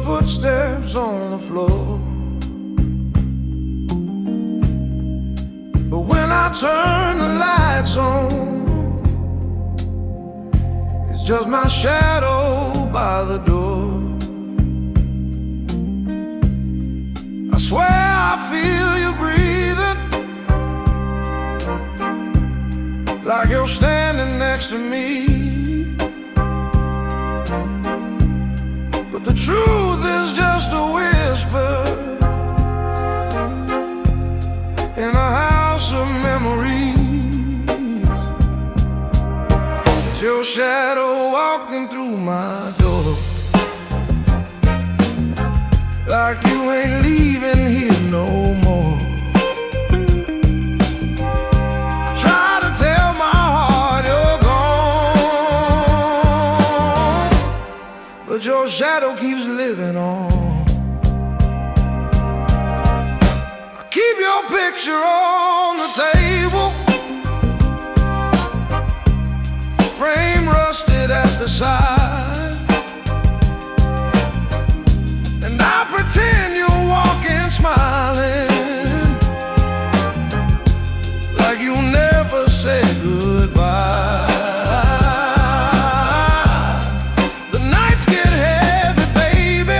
footsteps on the floor. But when I turn the lights on, it's just my shadow by the door. I swear I feel you breathing, like you're standing next to me. But the truth is just a whisper in a house of memories. It's your shadow walking through my door, like you ain't leaving here no more. Try to tell my heart you're gone, but your shadow keeps living on. I keep your picture on the table, frame rusted at the side, and I pretend you're walking smiling, like you never said goodbye. The nights get heavy, baby,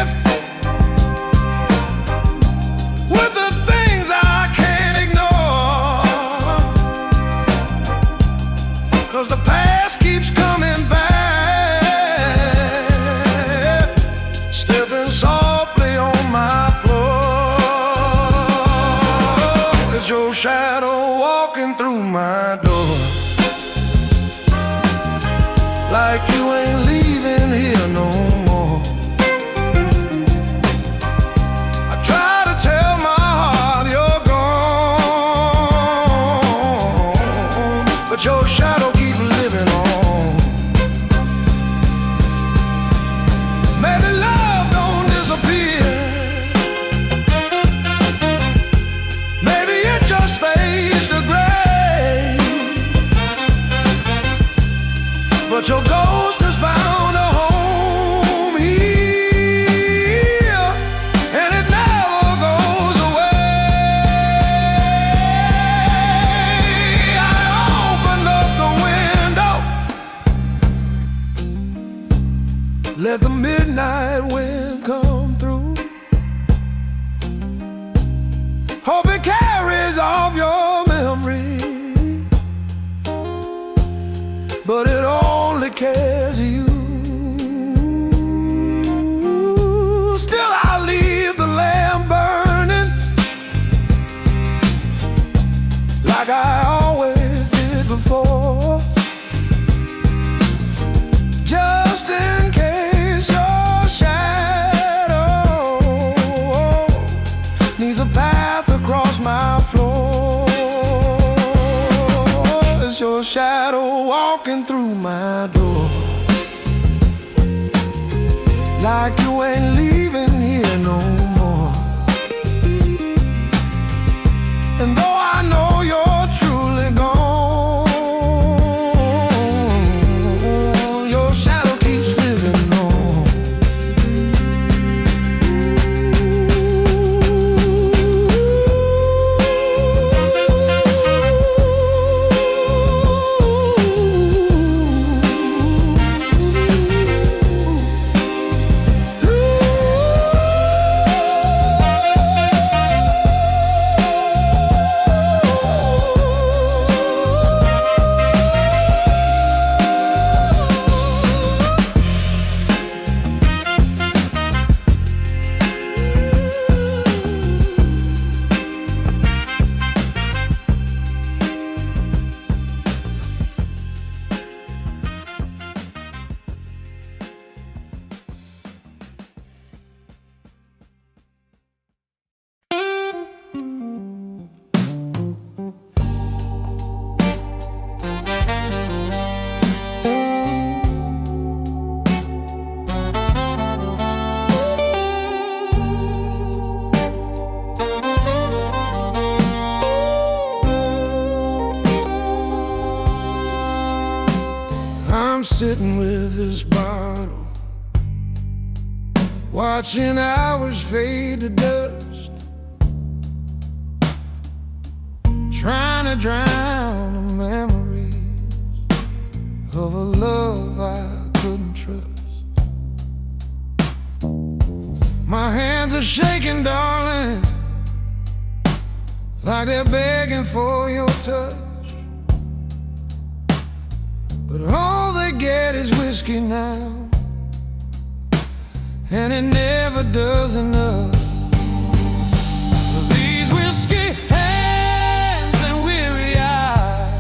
with the things I can't ignore, 'cause the past keeps coming back, stepping softly on my floor. It's your shadow walking through my door, like you ain't leaving here no more. I try to tell my heart you're gone, but your shadow keeps living on. Maybe love don't disappear, maybe it just fades to gray, but your ghost has found a home here, and it never goes away. I open up the window, let the midnight wind come through. Hope it carries off your memory, but it only cares you. Still I leave the lamp burning, like I always did before, just in case your shadow needs a path across my floor. It's your shadow walking through my door, like you ain't leaving here no more. And though I know you're truly gone, your shadow keeps living on. I'm sitting with this bottle watching hours fade to dust, trying to drown the memories of a love I couldn't trust. My hands are shaking, darling, like they're begging for your touch, but all they get is whiskey now, and it never does enough. These whiskey hands and weary eyes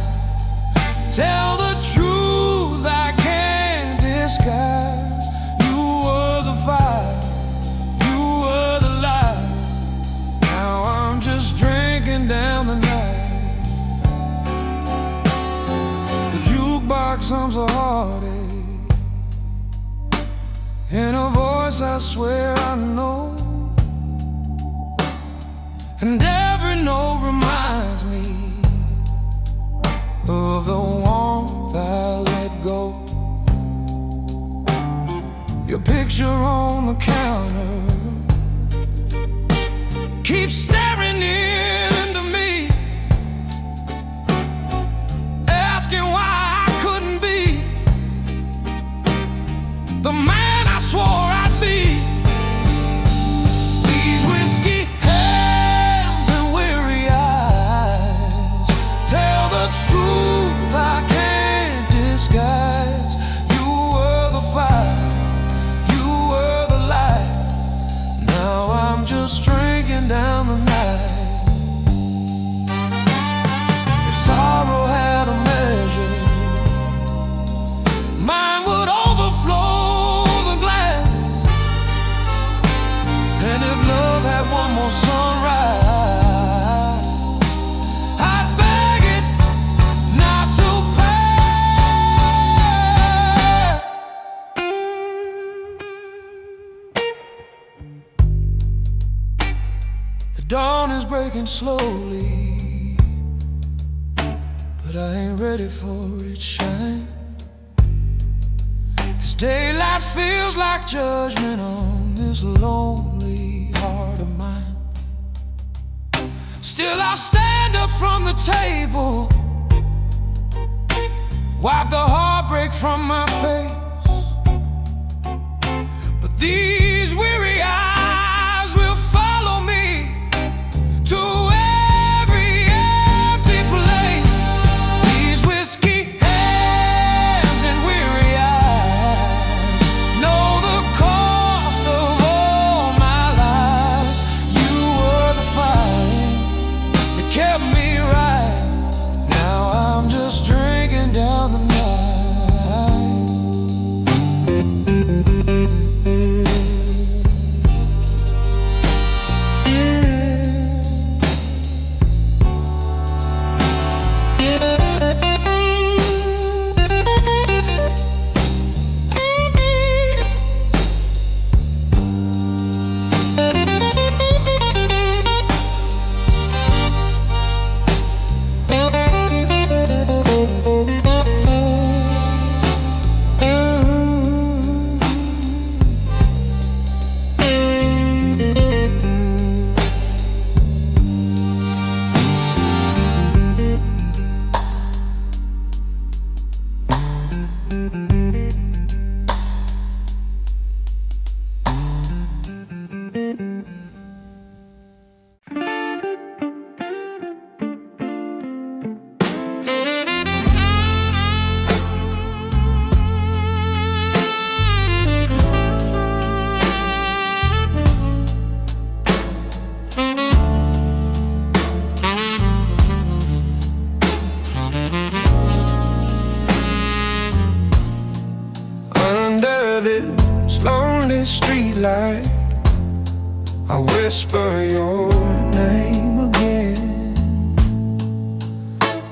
tell the truth I can't disguise. You were the fire, you were the light. Now I'm just drinking down the night. The jukebox hums a heartache, in a voice I swear I know, and every note reminds me of the warmth I let go. Your picture on the counter keeps staring into me, asking why I couldn't be the man I swore I'd be. These whiskey hands and weary eyes tell the truth I can't disguise. You were the fire, you were the light. Now I'm just drinking down the night. If sorrow had a measure, mine would overflow. And if love had one more sunrise, I'd beg it not to pass. The dawn is breaking slowly, but I ain't ready for its shine, 'cause daylight feels like judgment on this lonely heart of mine. Still I'll stand up from the table, wipe the heartbreak from my face, but these weary eyes will follow me to every empty place. These whiskey hands and weary eyes know the cost of all my lies. You were the fire that kept me right. Now I'm just drinking down the night. Streetlight, I whisper your name again,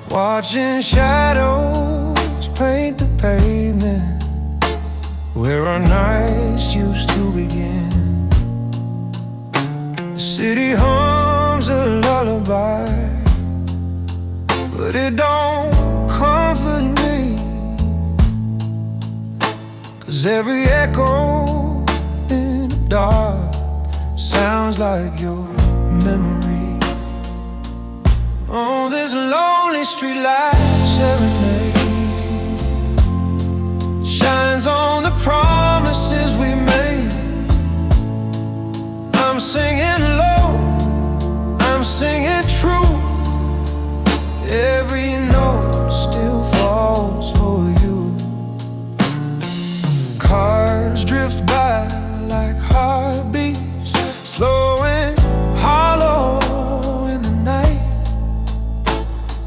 watching shadows paint the pavement where our nights used to begin. The city hums a lullaby, but it don't comfort me, 'cause every echo dark sounds like your memory. Oh, this lonely streetlight serenade shines on the promises we made. I'm singing low, I'm singing true. Every note still falls for you. Cars drift by like heartbeats, slow and hollow in the night.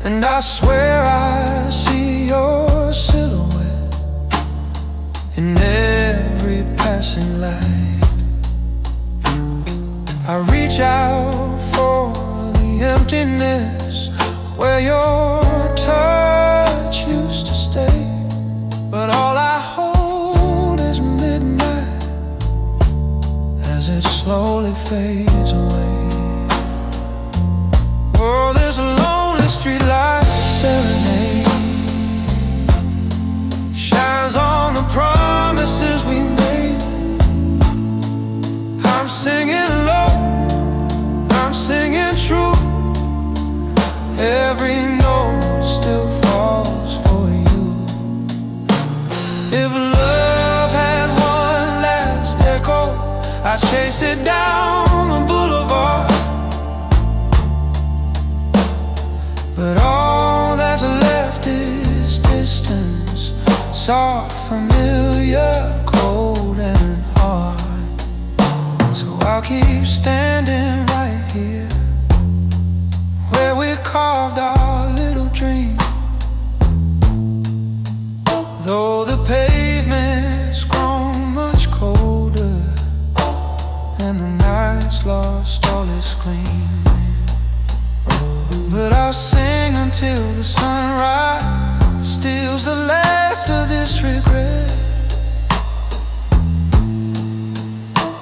And I swear I see your silhouette in every passing light. I reach out for the emptiness where your touch used to stay, but all I hold is midnight as it slowly fades away. Oh, this lonely streetlight serenade shines on the promises we made. I'm singing low, I'm singing true. Every note still falls for you. If love had one last echo, I'd chase it down the boulevard. But all that's left is distance, soft, familiar, cold and hard. So I'll keep standing right here where we carved our little dream. Though the pavement's grown much colder and the night's lost all its gleam, but I'll sing until the sunrise steals the last of this regret.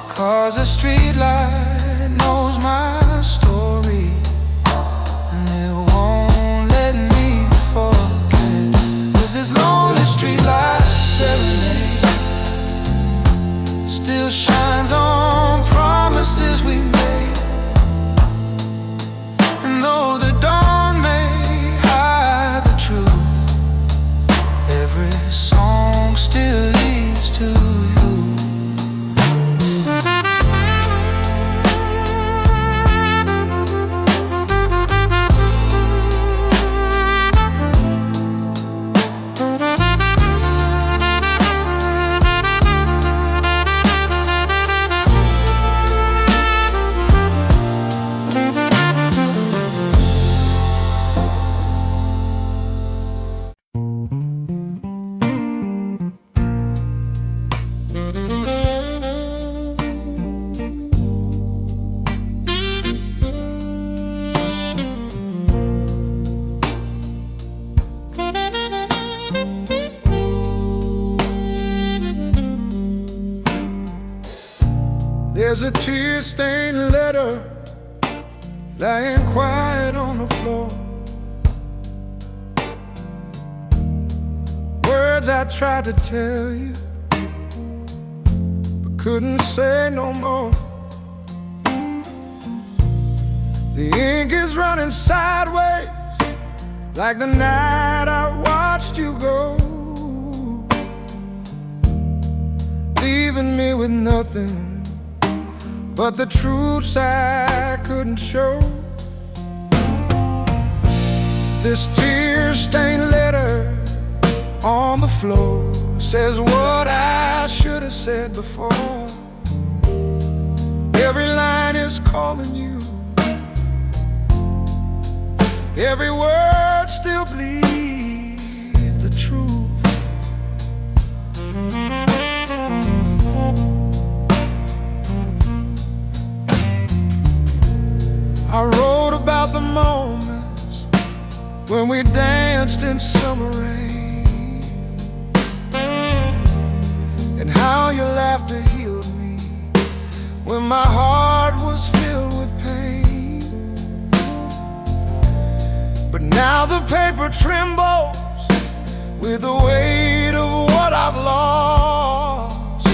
'Cause the streetlight knows my story, and it won't let me forget. With this lonely streetlight serenade still shines on promises we made. And though the dawn may hide the truth, every song still leads to you. There's a tear-stained letter lying quiet on the floor. Words I tried to tell you, but couldn't say no more. The ink is running sideways like the night I watched you go, leaving me with nothing but the truths I couldn't show. This tear-stained letter on the floor says what I should have said before. Every line is calling you, every word still bleeds the truth. I wrote about the moments when we danced in summer rain, and how your laughter healed me when my heart was filled with pain. But now the paper trembles with the weight of what I've lost.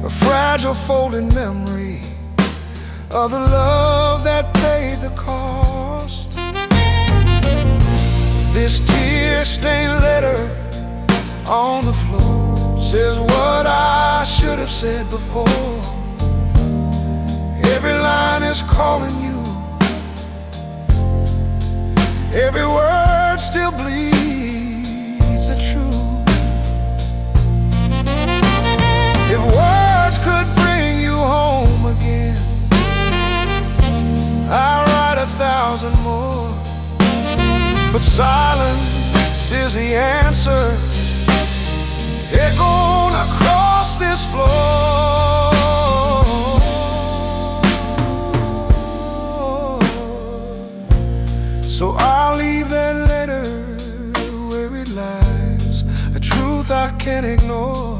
A still folding memory of the love that paid the cost. This tear-stained letter on the floor says what I should have said before. Every line is calling you, every word still bleeds the truth. If words could bring you home again, I'd write 1,000 more. But silence is the answer, echoing across this floor. So I'll leave that letter where it lies, a truth I can't ignore,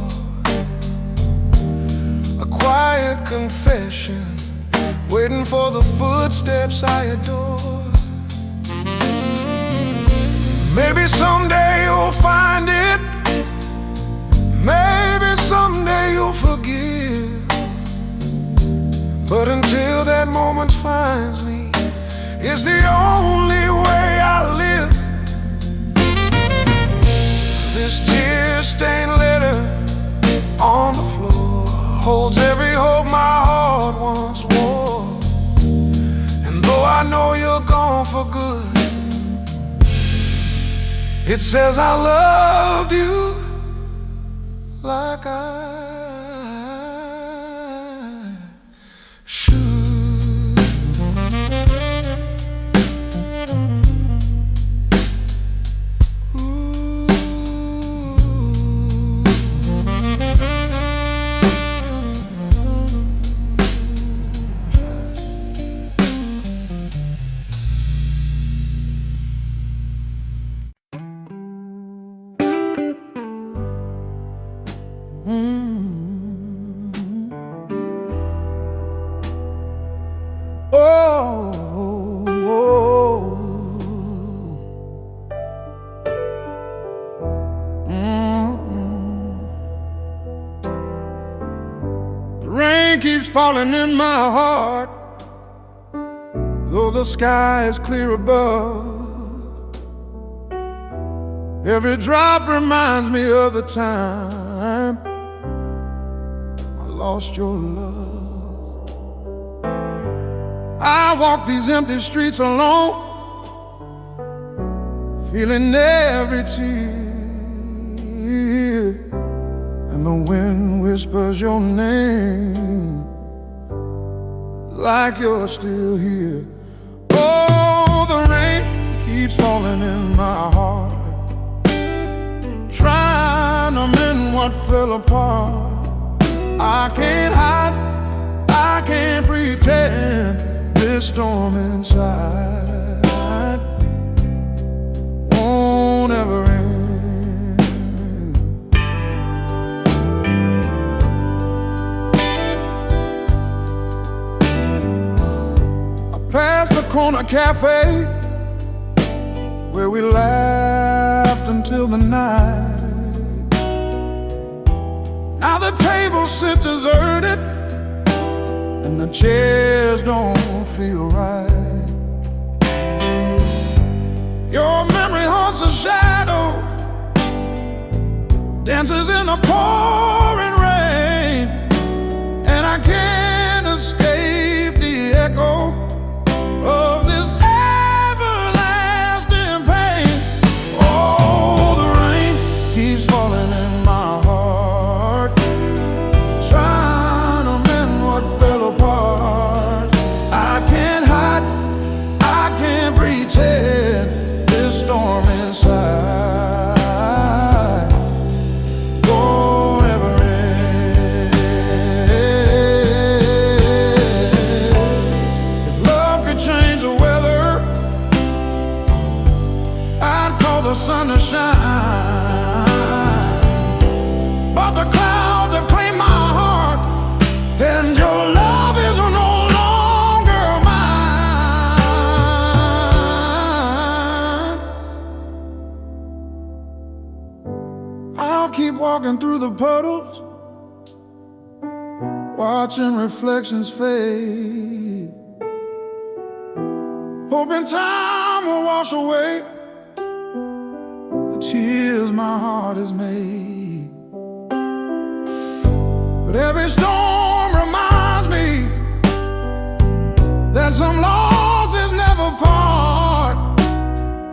a quiet confession waiting for the footsteps I adore. Maybe someday you'll find it, maybe someday you'll forgive, but until that moment finds me, it's the only way I live. This tear-stained letter on the floor holds every hope my heart once wore. And though I know you're gone for good, it says I loved you like I should. The rain keeps falling in my heart, though the sky is clear above. Every drop reminds me of the time I lost your love. I walk these empty streets alone, feeling every tear, and the wind whispers your name like you're still here. Oh, the rain keeps falling in my heart, trying to mend what fell apart. I can't hide, I can't pretend, this storm inside won't ever end. I passed the corner cafe where we laughed until the night. Now the table sits deserted and the chairs don't feel right. Your memory haunts a shadow, dances in the pouring rain, and I can't escape the echo of this everlasting pain. Oh, the rain keeps falling in my heart, trying to mend what fell apart. I can't hide, I can't pretend, this storm inside won't ever end. If love could change the weather, I'd call the sun to shine, but the clouds have claimed my heart, and your love is no longer mine. I'll keep walking through the puddles, watching reflections fade, hoping time will wash away the tears my heart has made. But every storm reminds me that some losses never part,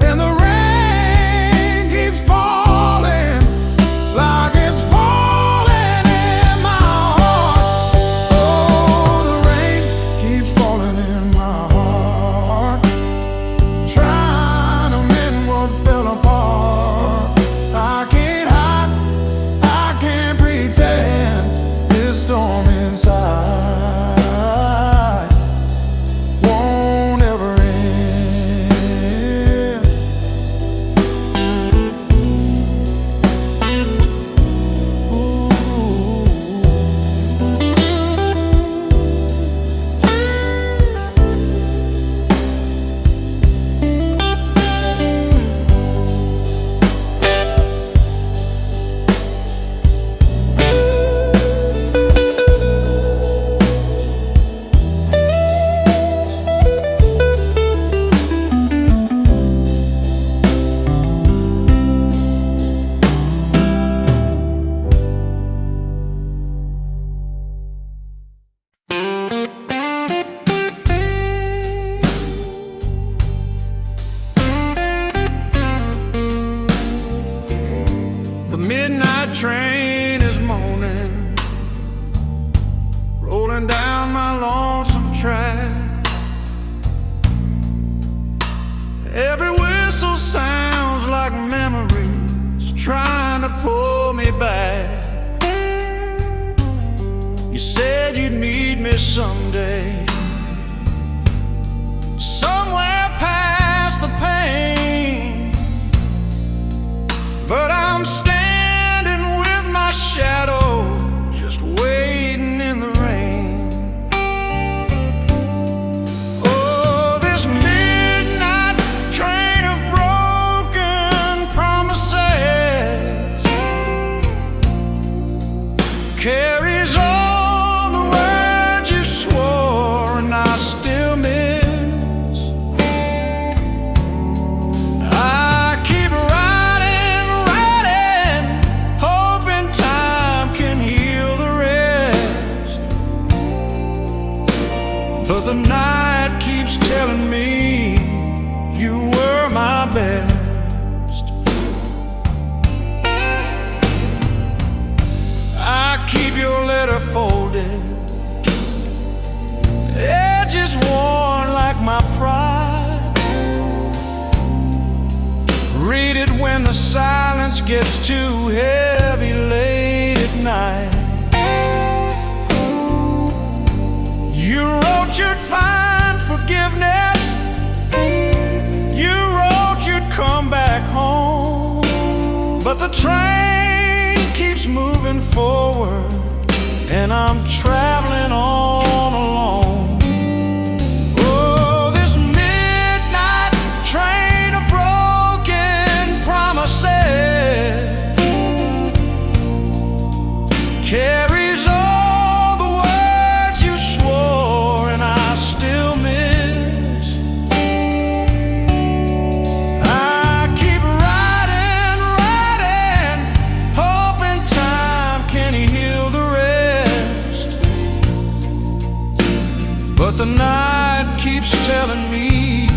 and the rain keeps falling like it's falling in my heart. Oh, the rain keeps falling in my heart, trying to mend what fell apart. I can't hide, I can't pretend this storm inside won't ever end. Ooh. The midnight train is moaning, rolling down my lonesome track. Every whistle sounds like memories trying to pull me back. You said you'd meet me someday, somewhere past the pain, but I'm standing with my shadow, just waiting in the rain. Oh, this midnight train of broken promises carries all the words you swore and I still miss. I keep writing, hoping time can heal the rest, but the night keeps telling me you were my best. I keep your letter folded, edges worn like my pride. Read it when the silence gets too heavy late at night. You wrote you'd find forgiveness, you wrote you'd come back home, but the train keeps moving forward and I'm traveling on alone. Oh, this midnight train of broken promises carries all the words you swore and I still miss. I keep writing, hoping time can heal the rest, but the night keeps telling me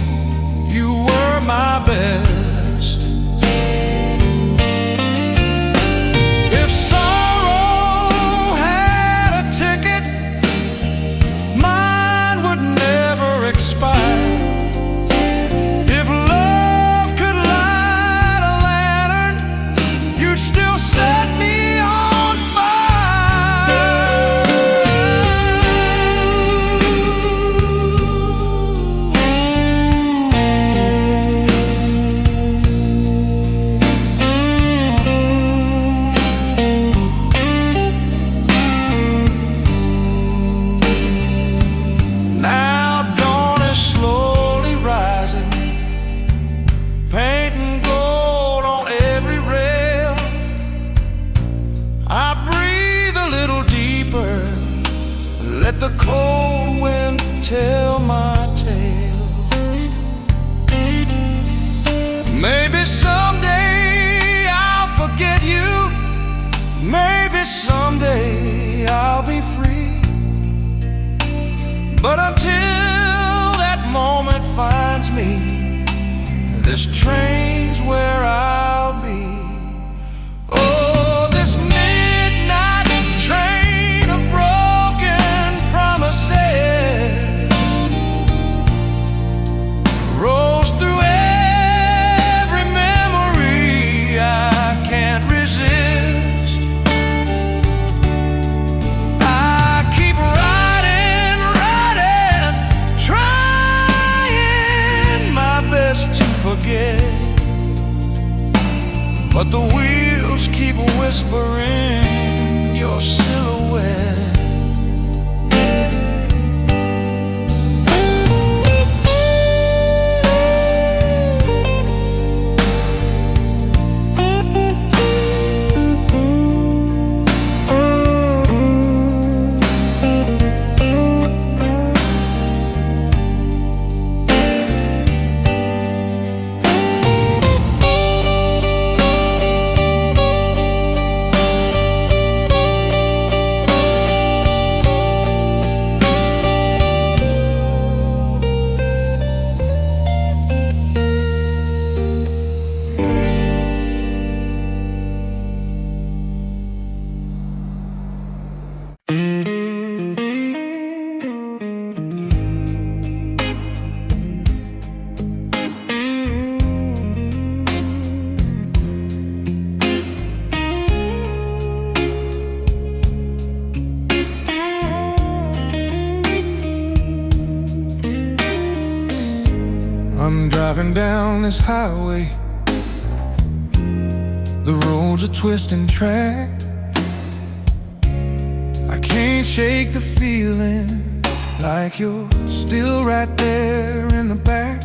you were my best. If sorrow had a ticket, mine would never expire. If love could light a lantern, you'd still set me on fire. let the cold wind tell my tale. Maybe someday I'll forget you. Maybe someday I'll be free. But until that moment finds me, this train's where I'll be. Oh, this midnight train of broken promises rolls through every memory I can't resist. I keep riding, trying my best to forget, but the wheels keep whispering your silhouette. I'm driving down this highway. The roads are twisting track. I can't shake the feeling like you're still right there in the back.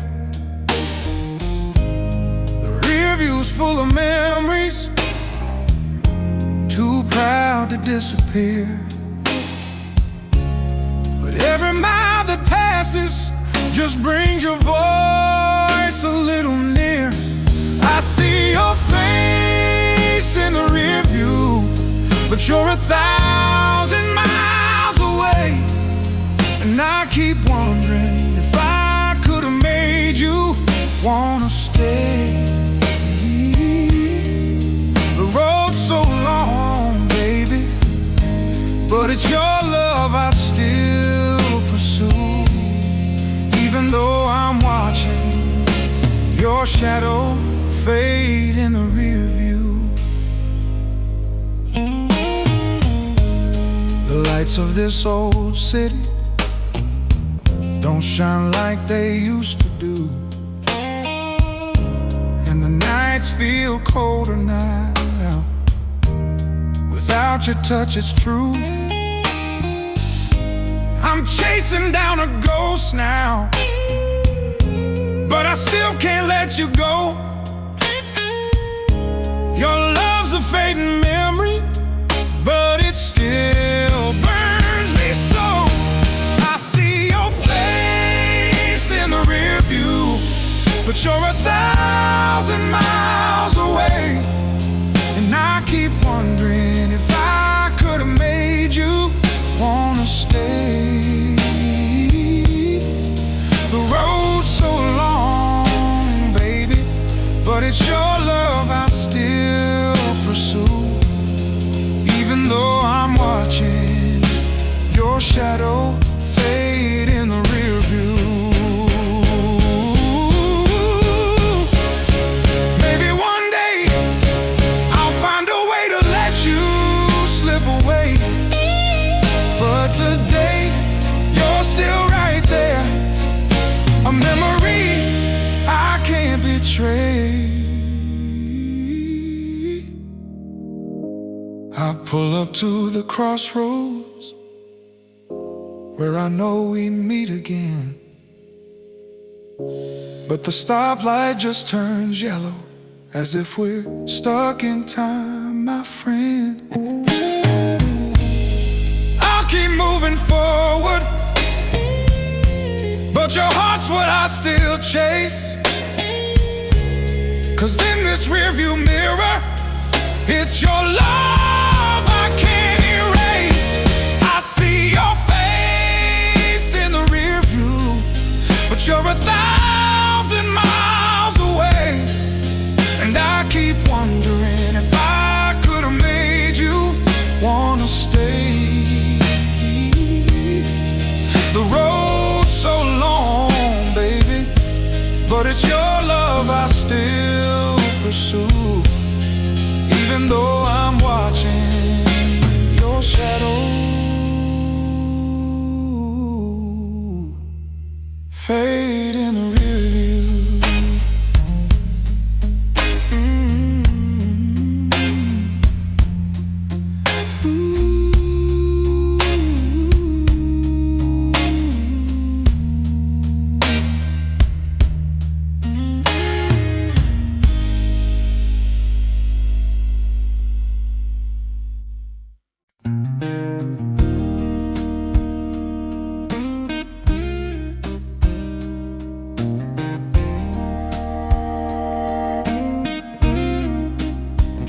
The rear view's full of memories, too proud to disappear. But every mile that passes just brings your voice a little near. I see your face in the rear view, but you're 1,000 miles away. And I keep wondering if I could have made you wanna stay. The road's so long, baby, but it's your love I still pursue. Even though I'm watching your shadow fade in the rear view. The lights of this old city don't shine like they used to do, and the nights feel colder now. Without your touch, it's true. I'm chasing down a ghost now, but I still can't let you go. Your love's a fading memory, but it still burns me so. I see your face in the rear view, but you're 1,000 miles away. And I keep wondering if I could have made you wanna stay. The road's so long, baby, but it's your love I still pursue. Even though I'm watching your shadow fade in the rear view. Maybe one day I'll find a way to let you slip away, but today you're still right there, a memory I can't betray. I pull up to the crossroads where I know we meet again, but the stoplight just turns yellow, as if we're stuck in time, my friend. I'll keep moving forward, but your heart's what I still chase. 'Cause in this rearview mirror, it's your love I can't erase. I see your face in the rearview, but you're 1,000 miles away. And I keep wondering if I could have made you wanna stay. The road's so long, baby, but it's your love I still pursue. Even though I'm watching your shadow fade in the rearview.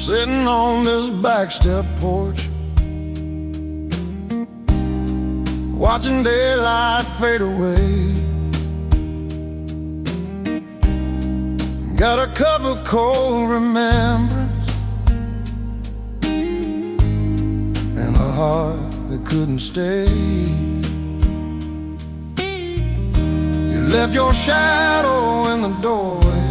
Sitting on this back step porch, watching daylight fade away. Got a cup of cold remembrance and a heart that couldn't stay. You left your shadow in the doorway,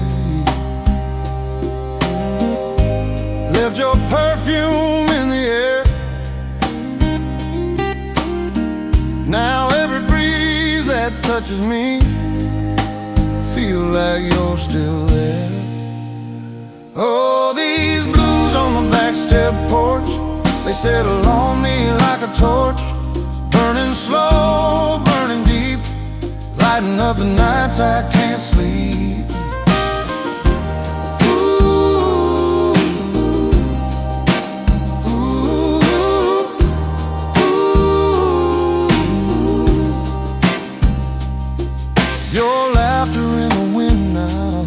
left your perfume in the air. Now every breeze that touches me feel like you're still there. Oh, these blues on the back step porch, they settle on me like a torch, burning slow, burning deep, lighting up the nights I can't sleep. Your laughter in the wind now,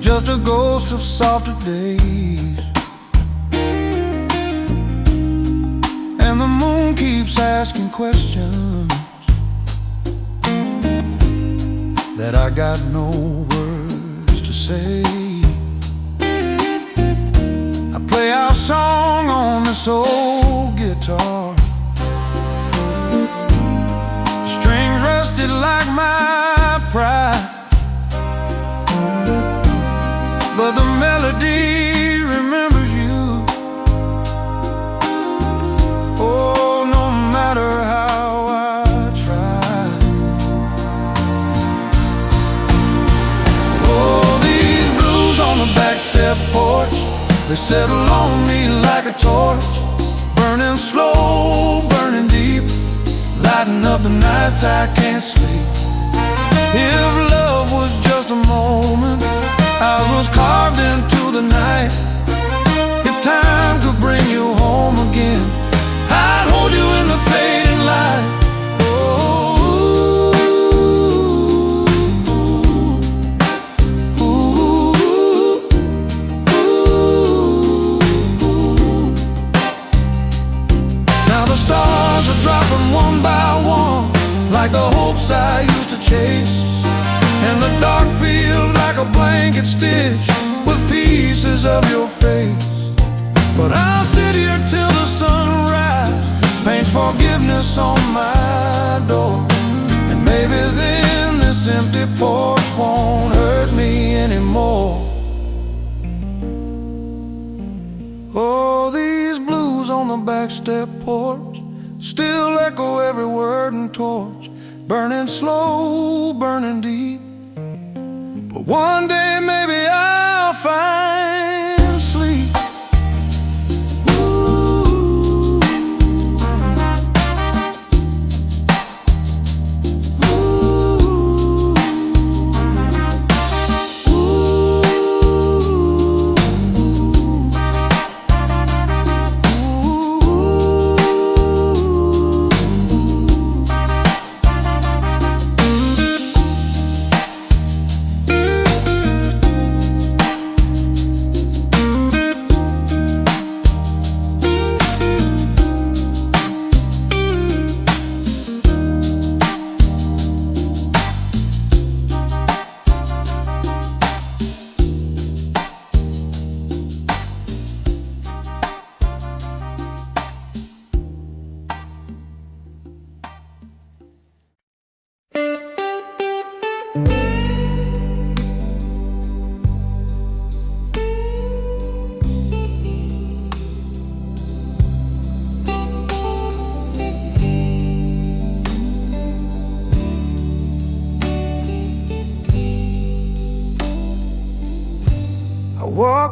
just a ghost of softer days. And the moon keeps asking questions that I got no words to say. I play our song on this old guitar, strings rusted like my pride, but the melody remembers you. Oh, no matter how I try. Oh, these blues on the back step porch, they settle on me like a torch, burning slow, burning deep, lighting up the nights I can't sleep. If love was just a moment, ours was carved into the night. If time could bring you home again, I'd hold you in the fading light. Now the stars are dropping one by one, like the hopes I used to chase. And the dark feels like a blanket stitch with pieces of your face. But I'll sit here till the sunrise paints forgiveness on my door. And maybe then this empty porch won't hurt me anymore. Oh, these blues on the back step porch still echo every word and torch, burning slow, burning deep. But one day maybe I'll find sleep. Ooh. Ooh. Ooh.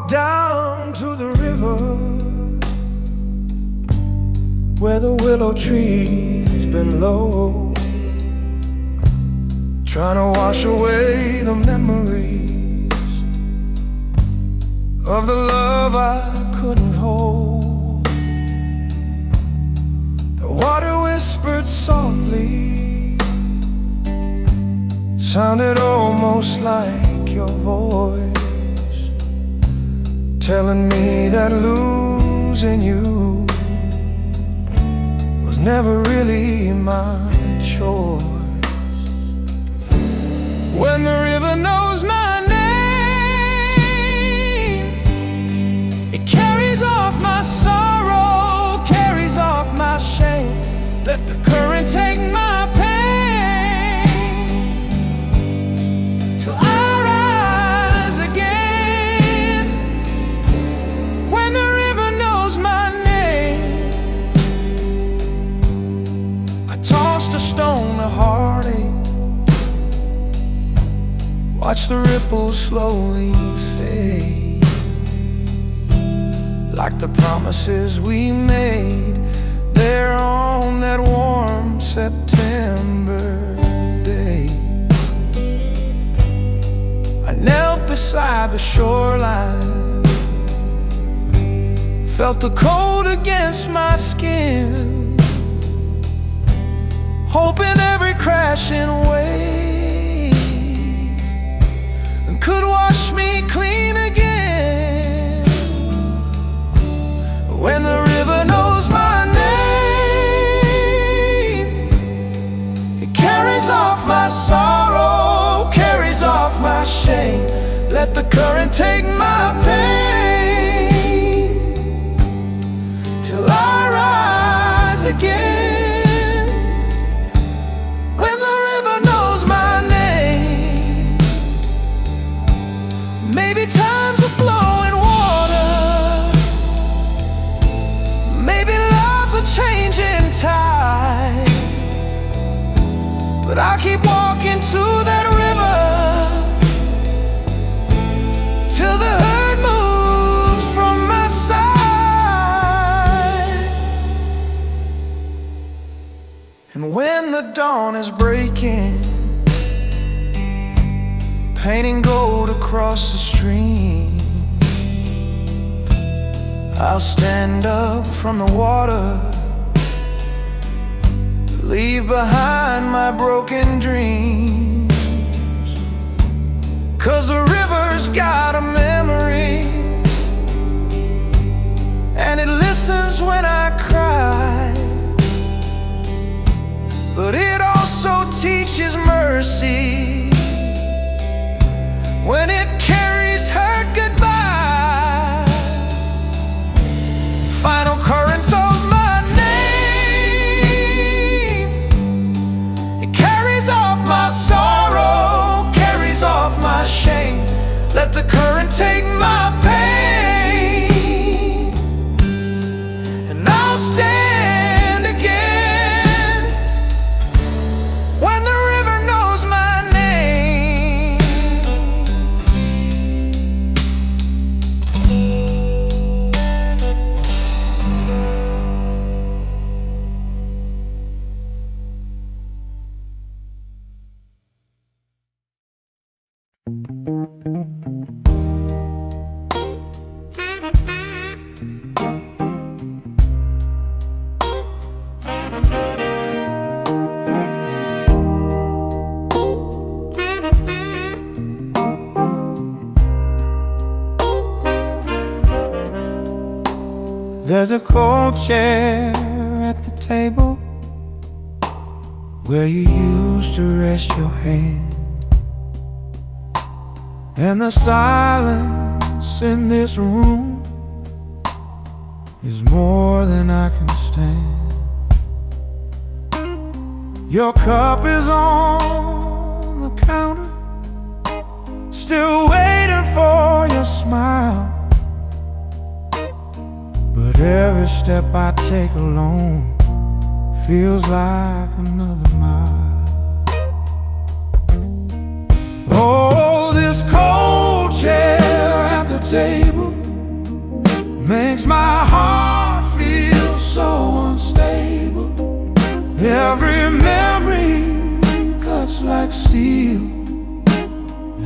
walk down to the river where the willow trees bend low, trying to wash away the memories of the love I couldn't hold. The water whispered softly, sounded almost like your voice, telling me that losing you was never really my choice. When the river knows my name, it carries off my sorrow, carries off my shame. Let the current take my pain till I rise again. When the river knows my name, I tossed a stone of heartache, watch the ripples slowly fade, like the promises we made there on that warm September day. I knelt beside the shoreline, felt the cold against my skin, hoping every crashing wave could wash me clean again. When the river knows my name, it carries off my sorrow, carries off my shame. Let the current take my pain till I rise again. When the river knows my name, maybe time's a flowing water, maybe love's a changing tide, but I keep walking to that river till the hurt moves from my side. And when the dawn is breaking, painting gold across the stream, I'll stand up from the water, leave behind my broken dreams. 'Cause the river's got a memory, and it listens when I cry, but it also teaches mercy when it carries hurt goodbye. Final currents of my name, it carries off my sorrow, carries off my shame. Let the current take my pain, and I'll stand again. When the river knows my name, there's a cold chair at the table where you used to rest your hand, and the silence in this room is more than I can stand. Your cup is on the counter, still waiting for your smile, but every step I take alone feels like another mile. Oh, this cold chair at the table makes my heart feel so unstable. Every memory cuts like steel,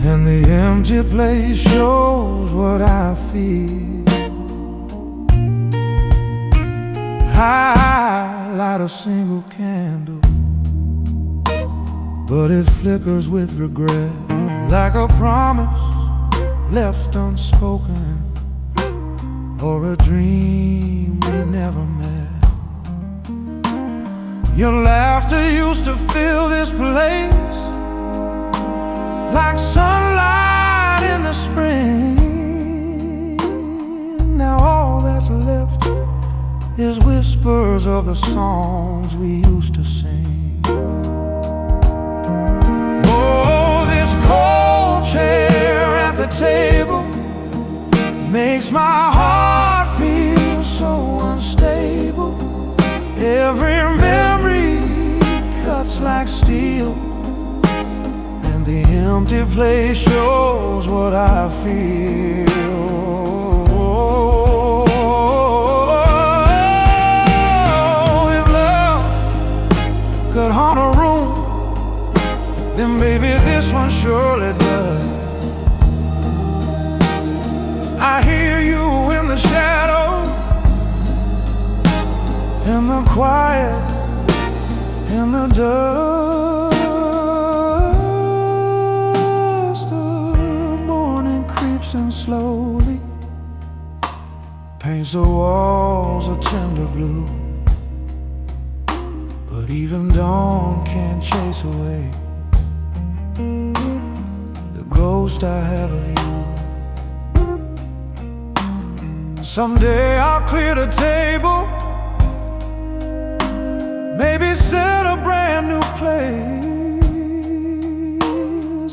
and the empty place shows what I feel. I light a single candle, but it flickers with regret, like a promise left unspoken, or a dream we never met. Your laughter used to fill this place like sunlight in the spring. Now all that's left is whispers of the songs we used to sing. Oh, this cold chair at the table makes my heart feel so unstable. Every memory cuts like steel, and the empty place shows what I feel. If love could haunt a room, then maybe this one surely does. I hear you in the shadow, in the quiet, in the dust. The morning creeps in slowly, paints the walls a tender blue, but even dawn can't chase away the ghost I have of you. Someday I'll clear the table, maybe set a brand new place,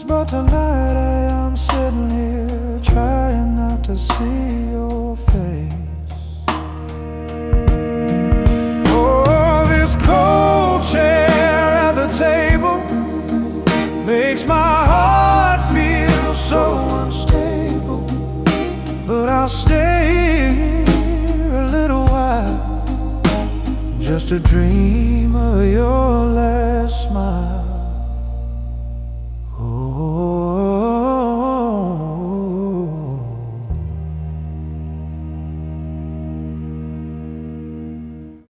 but tonight I am sitting here trying not to see your face. Oh, this cold chair at the table makes my heart feel so unstable, but I'll stay here a little while just to dream of your last smile.